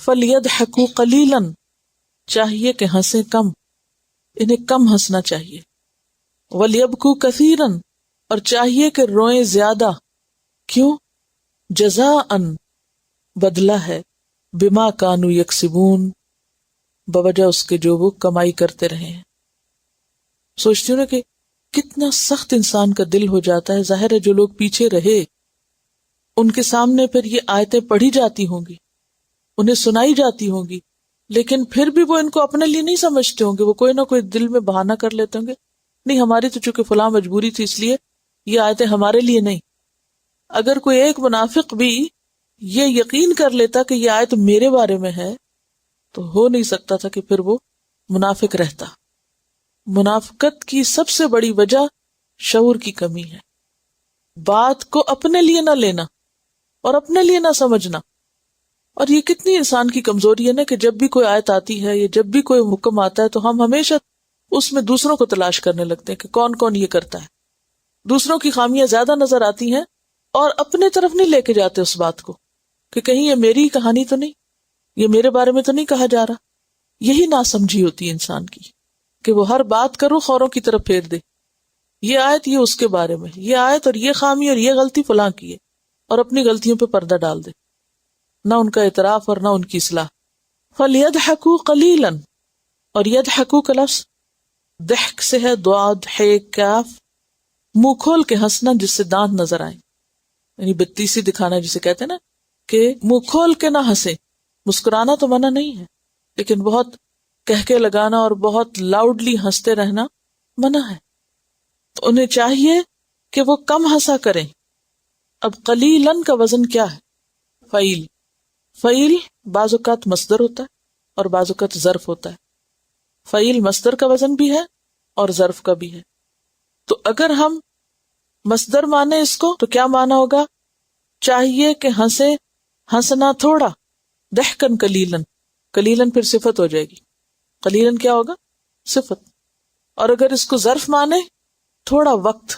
فَلْيَضْحَكُوا قَلِيلًا، چاہیے کہ ہنسیں کم، انہیں کم ہنسنا چاہیے. وَلْيَبْكُوا كَثِيرًا، اور چاہیے کہ روئیں زیادہ. کیوں؟ جزاءً، بدلہ ہے، بما کانوا یکسبون، بوجہ اس کے جو وہ کمائی کرتے رہے ہیں. سوچتی ہوں نا کہ کتنا سخت انسان کا دل ہو جاتا ہے. ظاہر ہے جو لوگ پیچھے رہے ان کے سامنے پھر یہ آیتیں پڑھی جاتی ہوں گی، انہیں سنائی جاتی ہوں گی، لیکن پھر بھی وہ ان کو اپنے لیے نہیں سمجھتے ہوں گے. وہ کوئی نہ کوئی دل میں بہانہ کر لیتے ہوں گے، نہیں ہماری تو چونکہ فلاں مجبوری تھی اس لیے یہ آیتیں ہمارے لیے نہیں. اگر کوئی ایک منافق بھی یہ یقین کر لیتا کہ یہ آیت میرے بارے میں ہے تو ہو نہیں سکتا تھا کہ پھر وہ منافق رہتا. منافقت کی سب سے بڑی وجہ شعور کی کمی ہے، بات کو اپنے لیے نہ لینا اور اپنے لیے نہ سمجھنا. اور یہ کتنی انسان کی کمزوری ہے نا کہ جب بھی کوئی آیت آتی ہے یا جب بھی کوئی حکم آتا ہے تو ہم ہمیشہ اس میں دوسروں کو تلاش کرنے لگتے ہیں کہ کون کون یہ کرتا ہے. دوسروں کی خامیاں زیادہ نظر آتی ہیں اور اپنے طرف نہیں لے کے جاتے اس بات کو کہ کہیں یہ میری کہانی تو نہیں، یہ میرے بارے میں تو نہیں کہا جا رہا. یہی ناسمجھی ہوتی ہے انسان کی کہ وہ ہر بات کرو خوروں کی طرف پھیر دے. یہ آیت یہ اس کے بارے میں، یہ آیت اور یہ خامی اور یہ غلطی فلاں کی ہے، اور اپنی غلطیوں پہ پردہ ڈال دے، نہ ان کا اعتراف اور نہ ان کی اصلاح. فَلْيَضْحَكُوا قَلِيلًا، اور يَضْحَكُوا کا لفظ ضحک سے ہے، ضاد حیک کاف، منہ کھول کے ہنسنا جس سے دانت نظر آئیں، یعنی بتیسی دکھانا جسے کہتے ہیں نا کہ منہ کھول کے نہ ہنسے. مسکرانا تو منع نہیں ہے لیکن بہت کہکے لگانا اور بہت لاؤڈلی ہنستے رہنا منع ہے. تو انہیں چاہیے کہ وہ کم ہنسا کریں. اب قلیلاً کا وزن کیا ہے؟ فعیل. فعیل بعض اوقات مصدر ہوتا ہے اور بعض اوقات ظرف ہوتا ہے. فعیل مصدر کا وزن بھی ہے اور ظرف کا بھی ہے. تو اگر ہم مصدر مانے اس کو تو کیا مانا ہوگا؟ چاہیے کہ ہنسے، ہنسنا تھوڑا. ضحکن قلیلاً، قلیلاً پھر صفت ہو جائے گی. قلیلاً کیا ہوگا؟ صفت. اور اگر اس کو ظرف مانے تھوڑا وقت،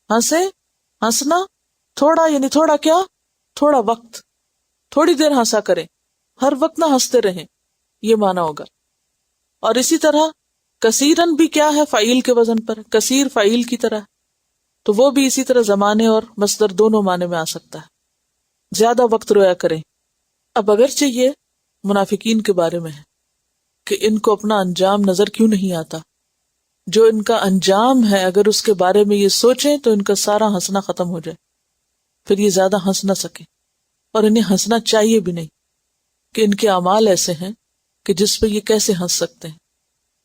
ہنسے، ہنسنا تھوڑا، یعنی تھوڑا کیا؟ تھوڑا وقت، تھوڑی دیر ہنسا کریں، ہر وقت نہ ہنستے رہیں، یہ مانا ہوگا. اور اسی طرح کثیرن بھی کیا ہے؟ فعیل کے وزن پر، کثیر فعیل کی طرح، تو وہ بھی اسی طرح زمانے اور مصدر دونوں معنی میں آ سکتا ہے. زیادہ وقت رویا کریں. اب اگرچہ یہ منافقین کے بارے میں ہے کہ ان کو اپنا انجام نظر کیوں نہیں آتا، جو ان کا انجام ہے اگر اس کے بارے میں یہ سوچیں تو ان کا سارا ہنسنا ختم ہو جائے، پھر یہ زیادہ ہنس نہ سکیں. اور انہیں ہنسنا چاہیے بھی نہیں کہ ان کے اعمال ایسے ہیں کہ جس پہ یہ کیسے ہنس سکتے ہیں.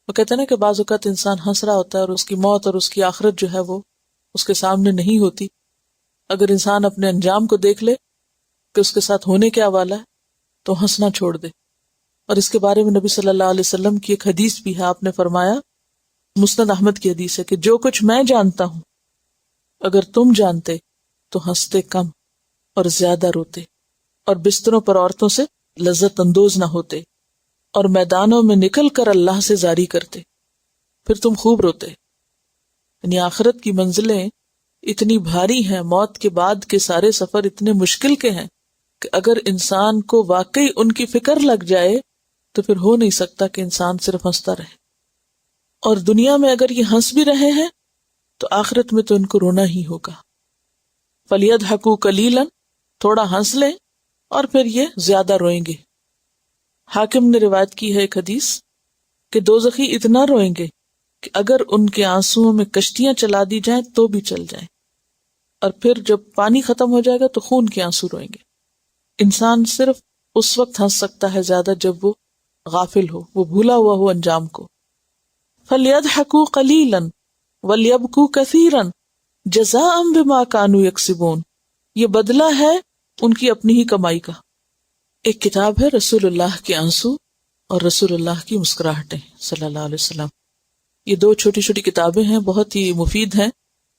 وہ کہتے ہیں نا کہ بعض اوقات انسان ہنس رہا ہوتا ہے اور اس کی موت اور اس کی آخرت جو ہے وہ اس کے سامنے نہیں ہوتی. اگر انسان اپنے انجام کو دیکھ لے کہ اس کے ساتھ ہونے کیا والا ہے تو ہنسنا چھوڑ دے. اور اس کے بارے میں نبی صلی اللہ علیہ وسلم کی ایک حدیث بھی ہے. آپ نے فرمایا، مسند احمد کی حدیث ہے، کہ جو کچھ میں جانتا ہوں اگر تم جانتے تو ہنستے کم اور زیادہ روتے، اور بستروں پر عورتوں سے لذت اندوز نہ ہوتے، اور میدانوں میں نکل کر اللہ سے زاری کرتے، پھر تم خوب روتے. یعنی آخرت کی منزلیں اتنی بھاری ہیں، موت کے بعد کے سارے سفر اتنے مشکل کے ہیں کہ اگر انسان کو واقعی ان کی فکر لگ جائے تو پھر ہو نہیں سکتا کہ انسان صرف ہنستا رہے. اور دنیا میں اگر یہ ہنس بھی رہے ہیں تو آخرت میں تو ان کو رونا ہی ہوگا. فَلْيَضْحَكُوا قَلِيلًا، تھوڑا ہنس لیں اور پھر یہ زیادہ روئیں گے. حاکم نے روایت کی ہے ایک حدیث کہ دوزخی اتنا روئیں گے کہ اگر ان کے آنسوؤں میں کشتیاں چلا دی جائیں تو بھی چل جائیں، اور پھر جب پانی ختم ہو جائے گا تو خون کے آنسو روئیں گے. انسان صرف اس وقت ہنس سکتا ہے زیادہ جب وہ غافل ہو، وہ بھولا ہوا ہو انجام کو. فَلْيَضْحَكُوا قَلِيلًا وَلْيَبْكُوا كَثِيرًا جَزَاءً بِمَا كَانُوا يَكْسِبُونَ، یہ بدلہ ہے ان کی اپنی ہی کمائی کا. ایک کتاب ہے رسول اللہ کے آنسو اور رسول اللہ کی مسکراہٹیں صلی اللہ علیہ وسلم. یہ دو چھوٹی چھوٹی کتابیں ہیں، بہت ہی مفید ہیں.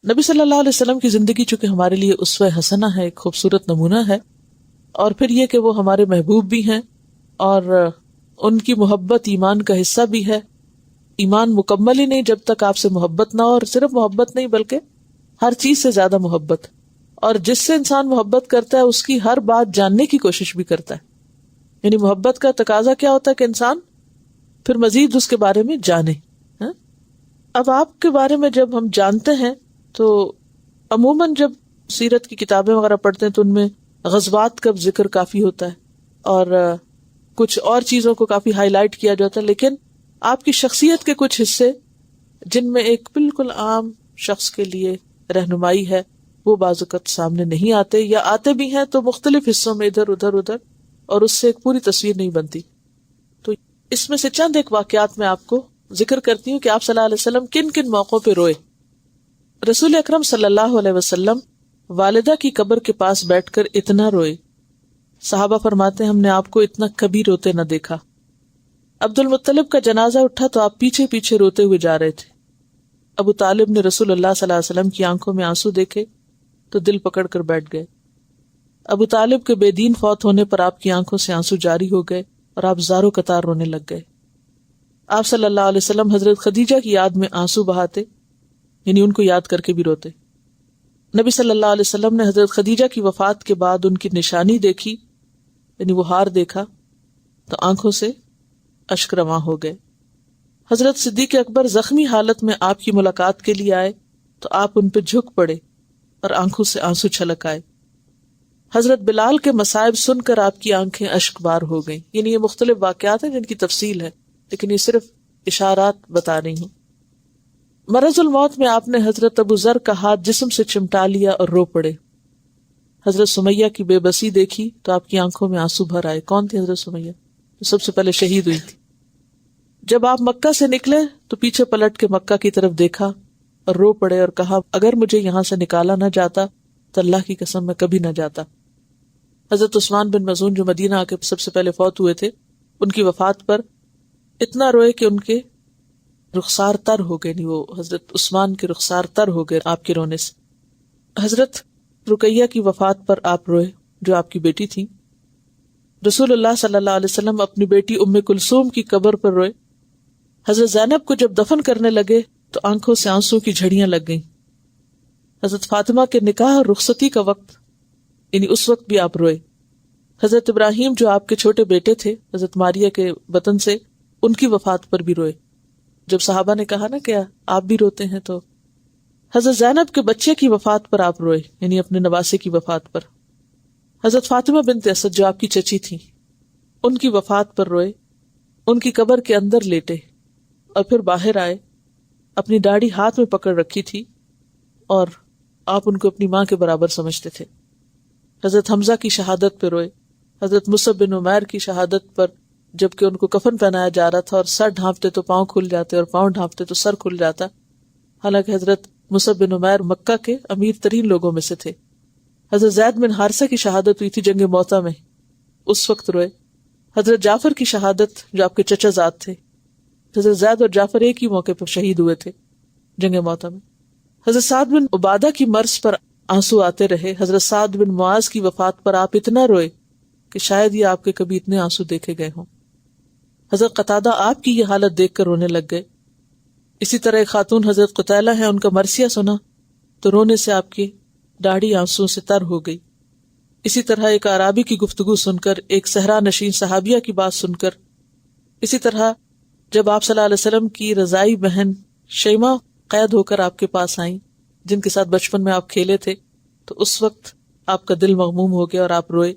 نبی صلی اللہ علیہ وسلم کی زندگی چونکہ ہمارے لیے اسوہ حسنہ ہے، ایک خوبصورت نمونہ ہے، اور پھر یہ کہ وہ ہمارے محبوب بھی ہیں اور ان کی محبت ایمان کا حصہ بھی ہے. ایمان مکمل ہی نہیں جب تک آپ سے محبت نہ ہو، اور صرف محبت نہیں بلکہ ہر چیز سے زیادہ محبت. اور جس سے انسان محبت کرتا ہے اس کی ہر بات جاننے کی کوشش بھی کرتا ہے. یعنی محبت کا تقاضا کیا ہوتا ہے کہ انسان پھر مزید اس کے بارے میں جانے. اب آپ کے بارے میں جب ہم جانتے ہیں تو عموماً جب سیرت کی کتابیں وغیرہ پڑھتے ہیں تو ان میں غزوات کا ذکر کافی ہوتا ہے اور کچھ اور چیزوں کو کافی ہائی لائٹ کیا جاتا ہے، لیکن آپ کی شخصیت کے کچھ حصے جن میں ایک بالکل عام شخص کے لیے رہنمائی ہے وہ بعض اوقات سامنے نہیں آتے، یا آتے بھی ہیں تو مختلف حصوں میں ادھر ادھر اور اس سے ایک پوری تصویر نہیں بنتی. تو اس میں سے چند ایک واقعات میں آپ کو ذکر کرتی ہوں کہ آپ صلی اللہ علیہ وسلم کن کن موقعوں پہ روئے. رسول اکرم صلی اللہ علیہ وسلم والدہ کی قبر کے پاس بیٹھ کر اتنا روئے، صحابہ فرماتے ہیں ہم نے آپ کو اتنا کبھی روتے نہ دیکھا. عبد المطلب کا جنازہ اٹھا تو آپ پیچھے پیچھے روتے ہوئے جا رہے تھے. ابو طالب نے رسول اللہ صلی اللہ علیہ وسلم کی آنکھوں میں آنسو دیکھے تو دل پکڑ کر بیٹھ گئے. ابو طالب کے بے دین فوت ہونے پر آپ کی آنکھوں سے آنسو جاری ہو گئے اور آپ زاروں قطار رونے لگ گئے. آپ صلی اللہ علیہ وسلم حضرت خدیجہ کی یاد میں آنسو بہاتے، یعنی ان کو یاد کر کے بھی روتے. نبی صلی اللہ علیہ وسلم نے حضرت خدیجہ کی وفات کے بعد ان کی نشانی دیکھی، یعنی وہ ہار دیکھا تو آنکھوں سے اشک رواں ہو گئے. حضرت صدیق اکبر زخمی حالت میں آپ کی ملاقات کے لیے آئے تو آپ ان پہ جھک پڑے اور آنکھوں سے آنسو چھلک آئے. حضرت بلال کے مصائب سن کر آپ کی آنکھیں اشک بار ہو گئیں. یعنی یہ مختلف واقعات ہیں جن کی تفصیل ہے، لیکن یہ صرف اشارات بتا رہی ہوں. مرض الموت میں آپ نے حضرت ابو ذر کا ہاتھ جسم سے چمٹا لیا اور رو پڑے. حضرت سمیہ کی بے بسی دیکھی تو آپ کی آنکھوں میں آنسو بھر آئے. کون تھی حضرت سمیہ؟ جو سب سے پہلے شہید ہوئی تھی. جب آپ مکہ سے نکلے تو پیچھے پلٹ کے مکہ کی طرف دیکھا اور رو پڑے اور کہا اگر مجھے یہاں سے نکالا نہ جاتا تو اللہ کی قسم میں کبھی نہ جاتا. حضرت عثمان بن مظعون جو مدینہ آ کے سب سے پہلے فوت ہوئے تھے، ان کی وفات پر اتنا روئے کہ ان کے رخسار تر ہو گئے. نہیں، وہ حضرت عثمان کے رخسار تر ہو گئے آپ کے رونے سے. حضرت رقیہ کی وفات پر آپ روئے جو آپ کی بیٹی تھی. رسول اللہ صلی اللہ علیہ وسلم اپنی بیٹی ام کلثوم کی قبر پر روئے. حضرت زینب کو جب دفن کرنے لگے تو آنکھوں سے آنسو کی جھڑیاں لگ گئیں. حضرت فاطمہ کے نکاح اور رخصتی کا وقت، یعنی اس وقت بھی آپ روئے. حضرت ابراہیم جو آپ کے چھوٹے بیٹے تھے حضرت ماریہ کے وطن سے، ان کی وفات پر بھی روئے. جب صحابہ نے کہا نا کہ آپ بھی روتے ہیں، تو حضرت زینب کے بچے کی وفات پر آپ روئے، یعنی اپنے نواسے کی وفات پر. حضرت فاطمہ بنت اسد جو آپ کی چچی تھی، ان کی وفات پر روئے. ان کی قبر کے اندر لیٹے اور پھر باہر آئے. اپنی داڑھی ہاتھ میں پکڑ رکھی تھی اور آپ ان کو اپنی ماں کے برابر سمجھتے تھے. حضرت حمزہ کی شہادت پہ روئے. حضرت مصعب بن عمیر کی شہادت پر جبکہ ان کو کفن پہنایا جا رہا تھا اور سر ڈھانپتے تو پاؤں کھل جاتے اور پاؤں ڈھانپتے تو سر کھل جاتا. حالانکہ حضرت مصعب بن عمیر مکہ کے امیر ترین لوگوں میں سے تھے. حضرت زید بن حارثہ کی شہادت ہوئی تھی جنگ موطا میں، اس وقت روئے. حضرت جعفر کی شہادت جو آپ کے چچا زاد تھے، حضرت زید اور جعفر ایک ہی موقع پر شہید ہوئے تھے جنگ موطا میں. حضرت سعد بن عبادہ کی مرض پر آنسو آتے رہے. حضرت سعد بن معاذ کی وفات پر آپ اتنا روئے کہ شاید یہ آپ کے کبھی اتنے آنسو دیکھے گئے ہوں. حضرت قتادہ آپ کی یہ حالت دیکھ کر رونے لگ گئے. اسی طرح ایک خاتون حضرت قتیلہ ہے، ان کا مرثیہ سنا تو رونے سے آپ کی داڑھی آنسو سے تر ہو گئی. اسی طرح ایک اعرابی کی گفتگو سن کر، ایک صحرا نشین صحابیہ کی بات سن کر. اسی طرح جب آپ صلی اللہ علیہ وسلم کی رضائی بہن شیمہ قید ہو کر آپ کے پاس آئیں، جن کے ساتھ بچپن میں آپ کھیلے تھے، تو اس وقت آپ کا دل مغموم ہو گیا اور آپ روئے.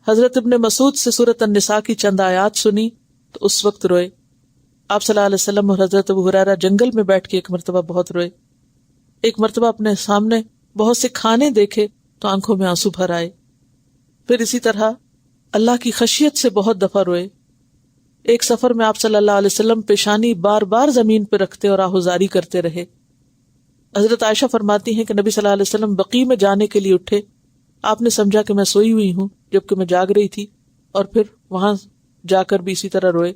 حضرت ابن مسعود سے سورۃ النساء کی چند آیات سنی تو اس وقت روئے. آپ صلی اللہ علیہ وسلم اور حضرت ابو ہریرہ جنگل میں بیٹھ کے ایک مرتبہ بہت روئے. ایک مرتبہ اپنے سامنے بہت سے کھانے دیکھے تو آنکھوں میں آنسو بھر آئے. پھر اسی طرح اللہ کی خشیت سے بہت دفعہ روئے. ایک سفر میں آپ صلی اللہ علیہ وسلم پیشانی بار بار زمین پہ رکھتے اور آہوزاری کرتے رہے. حضرت عائشہ فرماتی ہیں کہ نبی صلی اللہ علیہ وسلم بقیع میں جانے کے لیے اٹھے. آپ نے سمجھا کہ میں سوئی ہوئی ہوں جبکہ میں جاگ رہی تھی، اور پھر وہاں جا کر بھی اسی طرح روئے.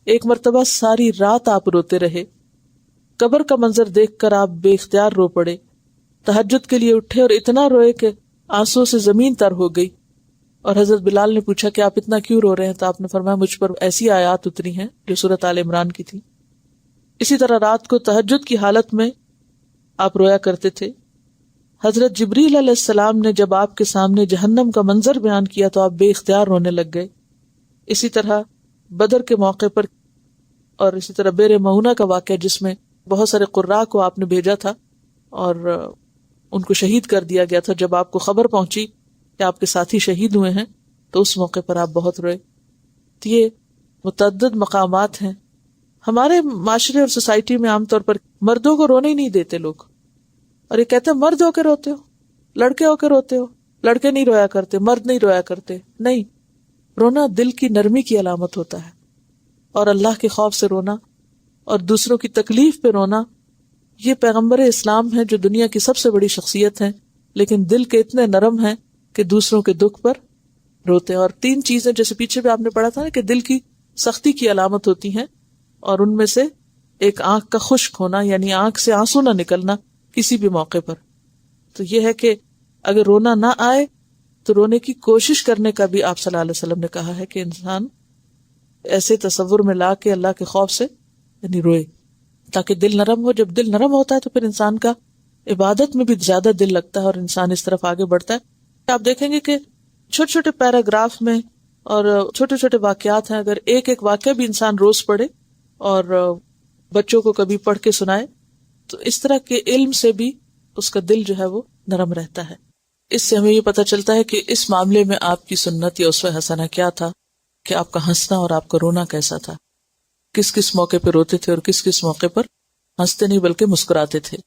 ایک مرتبہ ساری رات آپ روتے رہے. قبر کا منظر دیکھ کر آپ بے اختیار رو پڑے. تہجد کے لیے اٹھے اور اتنا روئے کہ آنسو سے زمین تر ہو گئی. اور حضرت بلال نے پوچھا کہ آپ اتنا کیوں رو رہے ہیں؟ تو آپ نے فرمایا مجھ پر ایسی آیات اتری ہیں جو سورۃ آل عمران کی تھی. اسی طرح رات کو تہجد کی حالت میں آپ رویا کرتے تھے. حضرت جبریل علیہ السلام نے جب آپ کے سامنے جہنم کا منظر بیان کیا تو آپ بے اختیار رونے لگ گئے. اسی طرح بدر کے موقع پر اور اسی طرح بیر معونہ کا واقعہ جس میں بہت سارے قراء کو آپ نے بھیجا تھا اور ان کو شہید کر دیا گیا تھا، جب آپ کو خبر پہنچی کہ آپ کے ساتھی شہید ہوئے ہیں تو اس موقع پر آپ بہت روئے. تو یہ متعدد مقامات ہیں. ہمارے معاشرے اور سوسائٹی میں عام طور پر مردوں کو رونے ہی نہیں دیتے لوگ، اور یہ کہتے ہیں مرد ہو کے روتے ہو، لڑکے ہو کے روتے ہو، لڑکے نہیں رویا کرتے، مرد نہیں رویا کرتے. نہیں، رونا دل کی نرمی کی علامت ہوتا ہے، اور اللہ کے خوف سے رونا اور دوسروں کی تکلیف پہ رونا، یہ پیغمبر اسلام ہے جو دنیا کی سب سے بڑی شخصیت ہے، لیکن دل کے اتنے نرم ہیں کہ دوسروں کے دکھ پر روتے ہیں. اور 3 چیزیں جیسے پیچھے بھی آپ نے پڑھا تھا نا کہ دل کی سختی کی علامت ہوتی ہیں، اور ان میں سے ایک آنکھ کا خشک ہونا، یعنی آنکھ سے آنسو نہ نکلنا کسی بھی موقع پر. تو یہ ہے کہ اگر رونا نہ آئے تو رونے کی کوشش کرنے کا بھی آپ صلی اللہ علیہ وسلم نے کہا ہے کہ انسان ایسے تصور میں لا کے اللہ کے خوف سے یعنی روئے تاکہ دل نرم ہو. جب دل نرم ہوتا ہے تو پھر انسان کا عبادت میں بھی زیادہ دل لگتا ہے اور انسان اس طرف آگے بڑھتا ہے. آپ دیکھیں گے کہ چھوٹے چھوٹے پیراگراف میں اور چھوٹے چھوٹے واقعات ہیں، اگر ایک ایک واقعہ بھی انسان روز پڑھے اور بچوں کو کبھی پڑھ کے سنائے تو اس طرح کے علم سے بھی اس کا دل جو ہے وہ نرم رہتا ہے. اس سے ہمیں یہ پتہ چلتا ہے کہ اس معاملے میں آپ کی سنت یا اسوہ حسنہ کیا تھا، کہ آپ کا ہنسنا اور آپ کا رونا کیسا تھا، کس کس موقع پہ روتے تھے اور کس کس موقع پر ہنستے نہیں بلکہ مسکراتے تھے.